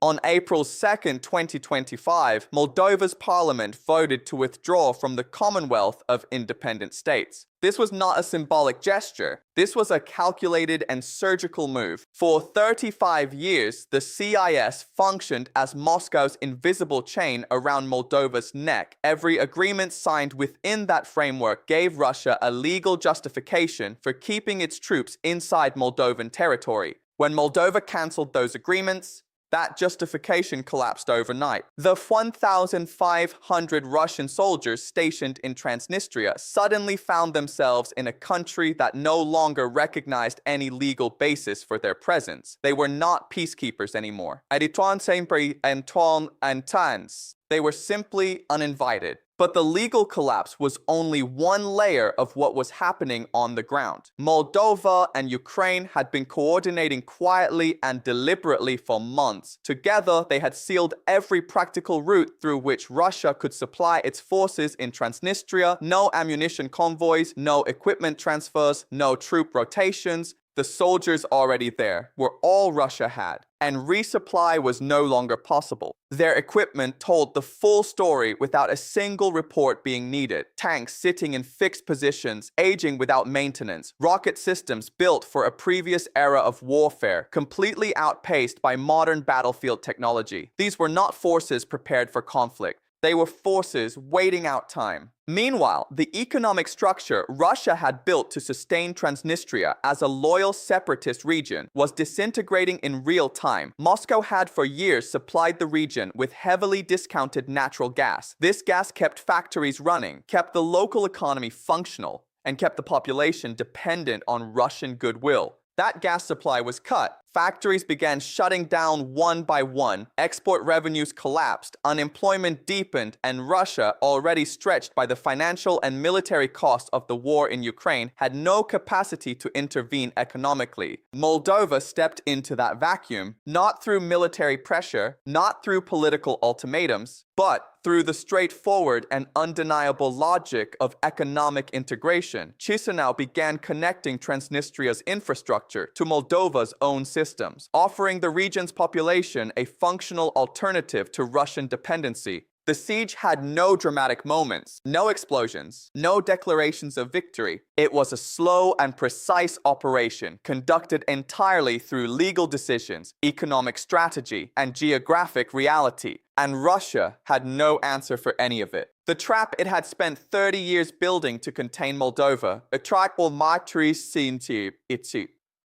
On April 2, 2025, Moldova's parliament voted to withdraw from the Commonwealth of Independent States. This was not a symbolic gesture. This was a calculated and surgical move. For 35 years, the CIS functioned as Moscow's invisible chain around Moldova's neck. Every agreement signed within that framework gave Russia a legal justification for keeping its troops inside Moldovan territory. When Moldova cancelled those agreements, that justification collapsed overnight. The 1,500 Russian soldiers stationed in Transnistria suddenly found themselves in a country that no longer recognized any legal basis for their presence. They were not peacekeepers anymore. Editon sempre Anton Antans. They were simply uninvited. But the legal collapse was only one layer of what was happening on the ground. Moldova and Ukraine had been coordinating quietly and deliberately for months. Together, they had sealed every practical route through which Russia could supply its forces in Transnistria. No ammunition convoys, no equipment transfers, no troop rotations. The soldiers already there were all Russia had, and resupply was no longer possible. Their equipment told the full story without a single report being needed. Tanks sitting in fixed positions, aging without maintenance. Rocket systems built for a previous era of warfare, completely outpaced by modern battlefield technology. These were not forces prepared for conflict. They were forces waiting out time. Meanwhile, the economic structure Russia had built to sustain Transnistria as a loyal separatist region was disintegrating in real time. Moscow had for years supplied the region with heavily discounted natural gas. This gas kept factories running, kept the local economy functional, and kept the population dependent on Russian goodwill. That gas supply was cut. Factories began shutting down one by one. Export revenues collapsed. Unemployment deepened. And Russia, already stretched by the financial and military costs of the war in Ukraine, had no capacity to intervene economically. Moldova stepped into that vacuum, not through military pressure, not through political ultimatums, but through the straightforward and undeniable logic of economic integration. Chisinau began connecting Transnistria's infrastructure to Moldova's own systems, offering the region's population a functional alternative to Russian dependency. The siege had no dramatic moments, no explosions, no declarations of victory. It was a slow and precise operation conducted entirely through legal decisions, economic strategy, and geographic reality. And Russia had no answer for any of it. The trap it had spent 30 years building to contain Moldova, a tribal matrice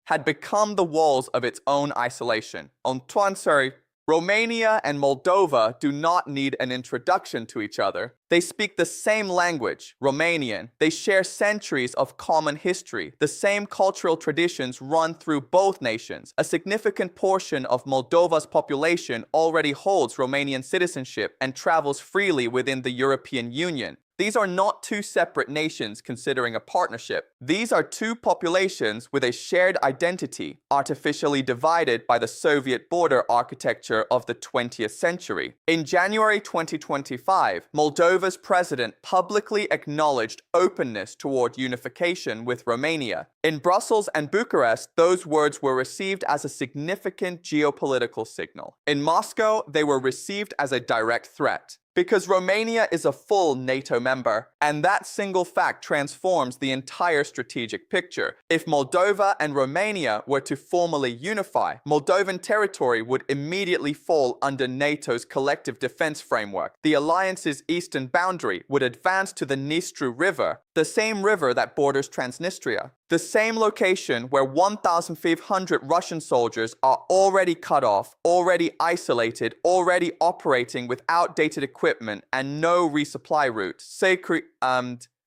had become the walls of its own isolation. Romania and Moldova do not need an introduction to each other. They speak the same language, Romanian. They share centuries of common history. The same cultural traditions run through both nations. A significant portion of Moldova's population already holds Romanian citizenship and travels freely within the European Union. These are not two separate nations considering a partnership. These are two populations with a shared identity, artificially divided by the Soviet border architecture of the 20th century. In January 2025, Moldova's president publicly acknowledged openness toward unification with Romania. In Brussels and Bucharest, those words were received as a significant geopolitical signal. In Moscow, they were received as a direct threat. Because Romania is a full NATO member, and that single fact transforms the entire strategic picture. If Moldova and Romania were to formally unify, Moldovan territory would immediately fall under NATO's collective defense framework. The alliance's eastern boundary would advance to the Dnistru River, the same river that borders Transnistria. The same location where 1,500 Russian soldiers are already cut off, already isolated, already operating with outdated equipment and no resupply route.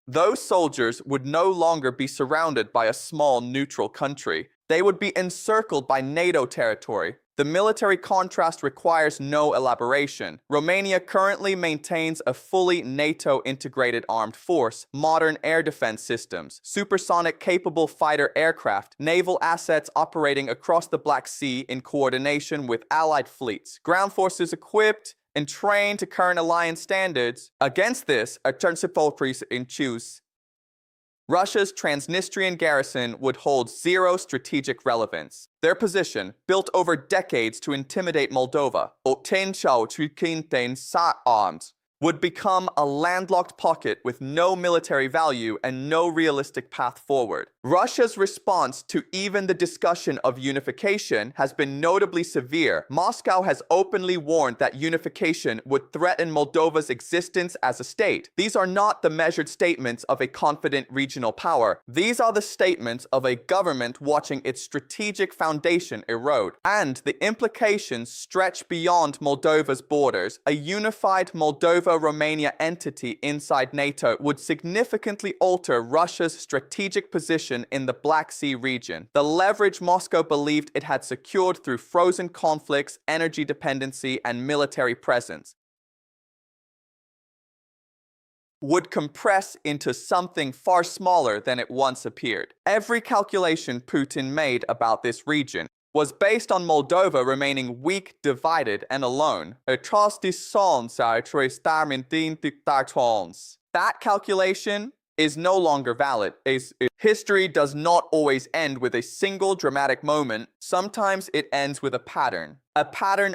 Those soldiers would no longer be surrounded by a small neutral country. They would be encircled by NATO territory. The military contrast requires no elaboration. Romania currently maintains a fully NATO-integrated armed force, modern air defense systems, supersonic-capable fighter aircraft, naval assets operating across the Black Sea in coordination with allied fleets, ground forces equipped and trained to current alliance standards. Against this, a Transnistria in choose. Russia's Transnistrian garrison would hold zero strategic relevance. Their position, built over decades to intimidate Moldova, would become a landlocked pocket with no military value and no realistic path forward. Russia's response to even the discussion of unification has been notably severe. Moscow has openly warned that unification would threaten Moldova's existence as a state. These are not the measured statements of a confident regional power. These are the statements of a government watching its strategic foundation erode. And the implications stretch beyond Moldova's borders. A unified Moldova-Romania entity inside NATO would significantly alter Russia's strategic position in the Black Sea region. The leverage Moscow believed it had secured through frozen conflicts, energy dependency, and military presence would compress into something far smaller than it once appeared. Every calculation Putin made about this region was based on Moldova remaining weak, divided, and alone. That calculation is no longer valid. History does not always end with a single dramatic moment. Sometimes it ends with a pattern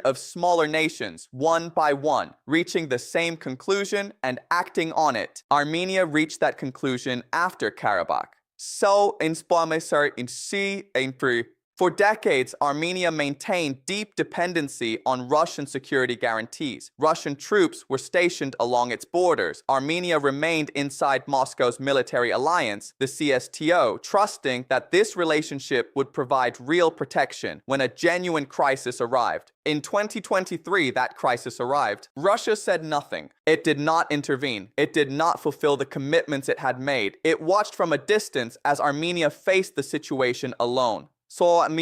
of smaller nations, one by one, reaching the same conclusion and acting on it. Armenia reached that conclusion after Karabakh. For decades, Armenia maintained deep dependency on Russian security guarantees. Russian troops were stationed along its borders. Armenia remained inside Moscow's military alliance, the CSTO, trusting that this relationship would provide real protection when a genuine crisis arrived. In 2023, that crisis arrived. Russia said nothing. It did not intervene. It did not fulfill the commitments it had made. It watched from a distance as Armenia faced the situation alone. That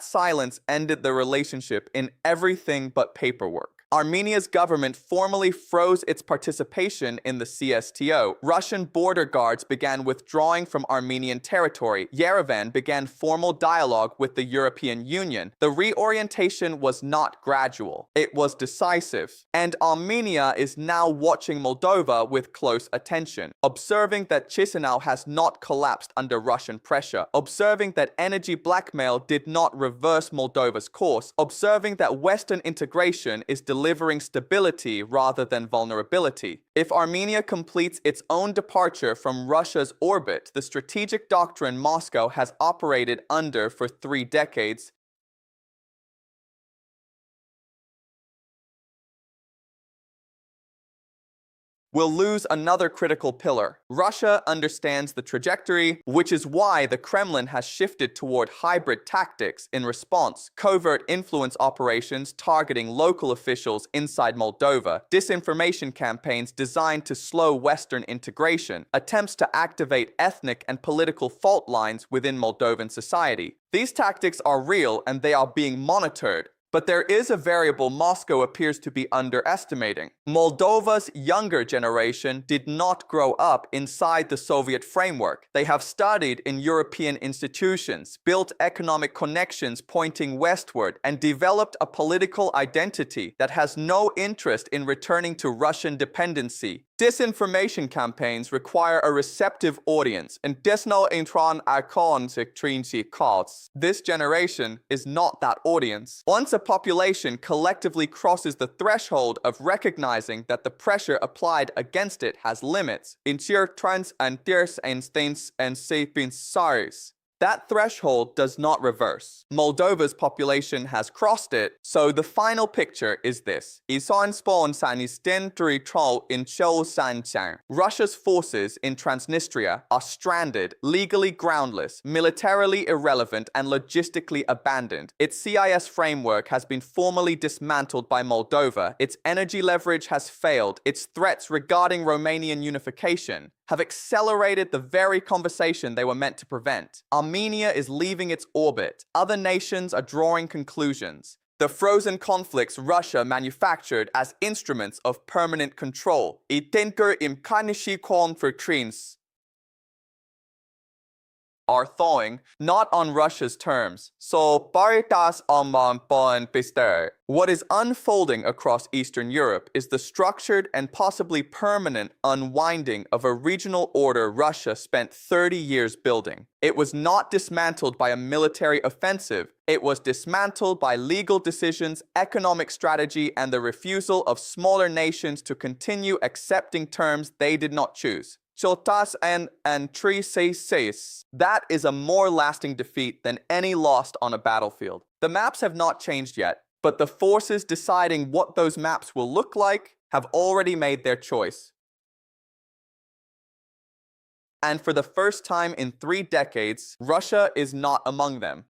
silence ended the relationship in everything but paperwork. Armenia's government formally froze its participation in the CSTO. Russian border guards began withdrawing from Armenian territory. Yerevan began formal dialogue with the European Union. The reorientation was not gradual. It was decisive. And Armenia is now watching Moldova with close attention, observing that Chisinau has not collapsed under Russian pressure, observing that energy blackmail did not reverse Moldova's course, observing that Western integration is delivering stability rather than vulnerability. If Armenia completes its own departure from Russia's orbit, the strategic doctrine Moscow has operated under for 3 decades will lose another critical pillar. Russia understands the trajectory, which is why the Kremlin has shifted toward hybrid tactics in response: covert influence operations targeting local officials inside Moldova, disinformation campaigns designed to slow Western integration, attempts to activate ethnic and political fault lines within Moldovan society. These tactics are real and they are being monitored. But there is a variable Moscow appears to be underestimating. Moldova's younger generation did not grow up inside the Soviet framework. They have studied in European institutions, built economic connections pointing westward, and developed a political identity that has no interest in returning to Russian dependency. Disinformation campaigns require a receptive audience, and this generation is not that audience. Once a population collectively crosses the threshold of recognizing that the pressure applied against it has limits, that threshold does not reverse. Moldova's population has crossed it, so the final picture is this. Russia's forces in Transnistria are stranded, legally groundless, militarily irrelevant, and logistically abandoned. Its CIS framework has been formally dismantled by Moldova. Its energy leverage has failed. Its threats regarding Romanian unification have accelerated the very conversation they were meant to prevent. Armenia is leaving its orbit. Other nations are drawing conclusions. The frozen conflicts Russia manufactured as instruments of permanent control. are thawing, not on Russia's terms. So, paritas alman pon pister. What is unfolding across Eastern Europe is the structured and possibly permanent unwinding of a regional order Russia spent 30 years building. It was not dismantled by a military offensive. It was dismantled by legal decisions, economic strategy, and the refusal of smaller nations to continue accepting terms they did not choose. Chotas and Tricesis. That is a more lasting defeat than any lost on a battlefield. The maps have not changed yet, but the forces deciding what those maps will look like have already made their choice. And for the first time in 3 decades, Russia is not among them.